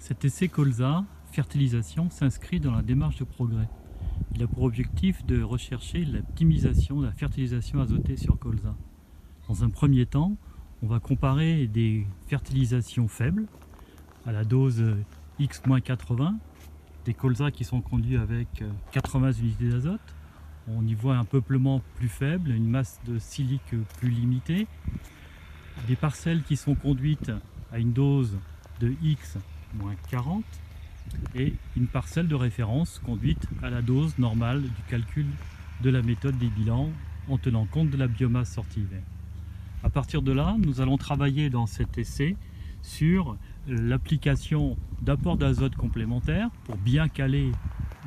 Cet essai colza, fertilisation, s'inscrit dans la démarche de progrès. Il a pour objectif de rechercher l'optimisation de la fertilisation azotée sur colza. Dans un premier temps, on va comparer des fertilisations faibles à la dose X-80, des colzas qui sont conduits avec 80 unités d'azote. On y voit un peuplement plus faible, une masse de silique plus limitée. Des parcelles qui sont conduites à une dose de X-40 et une parcelle de référence conduite à la dose normale du calcul de la méthode des bilans en tenant compte de la biomasse sortie hiver. À partir de là, nous allons travailler dans cet essai sur l'application d'apports d'azote complémentaires pour bien caler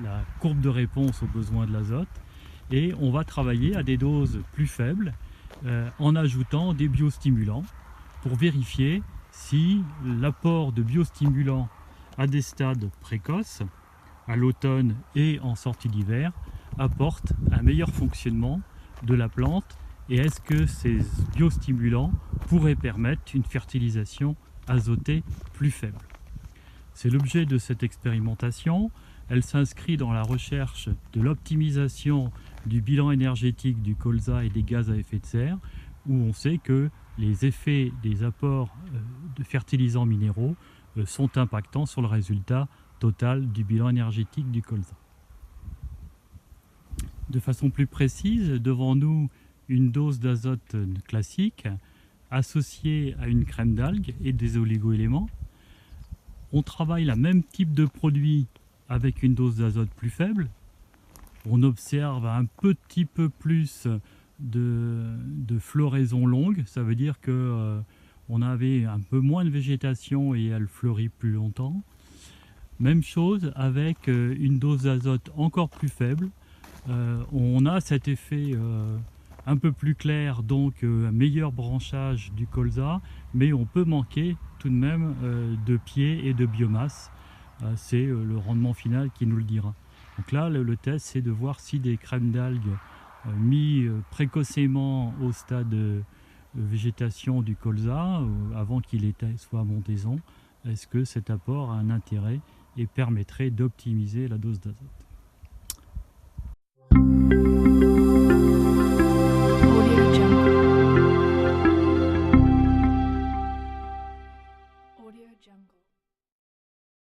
la courbe de réponse aux besoins de l'azote, et on va travailler à des doses plus faibles en ajoutant des biostimulants pour vérifier si l'apport de biostimulants à des stades précoces, à l'automne et en sortie d'hiver, apporte un meilleur fonctionnement de la plante, et est-ce que ces biostimulants pourraient permettre une fertilisation azotée plus faible. C'est l'objet de cette expérimentation. Elle s'inscrit dans la recherche de l'optimisation du bilan énergétique du colza et des gaz à effet de serre, où on sait que les effets des apports de fertilisants minéraux sont impactants sur le résultat total du bilan énergétique du colza. De façon plus précise, devant nous une dose d'azote classique associée à une crème d'algues et des oligo-éléments. On travaille le même type de produit avec une dose d'azote plus faible. On observe un petit peu plus de floraison longue, ça veut dire que on avait un peu moins de végétation et elle fleurit plus longtemps. Même chose avec une dose d'azote encore plus faible. On a cet effet un peu plus clair, donc un meilleur branchage du colza, mais on peut manquer tout de même de pieds et de biomasse. C'est le rendement final qui nous le dira. Donc là, le test, c'est de voir si des crèmes d'algues mis précocement au stade de végétation du colza, avant qu'il soit à montaison, est-ce que cet apport a un intérêt et permettrait d'optimiser la dose d'azote. Audio Jungle.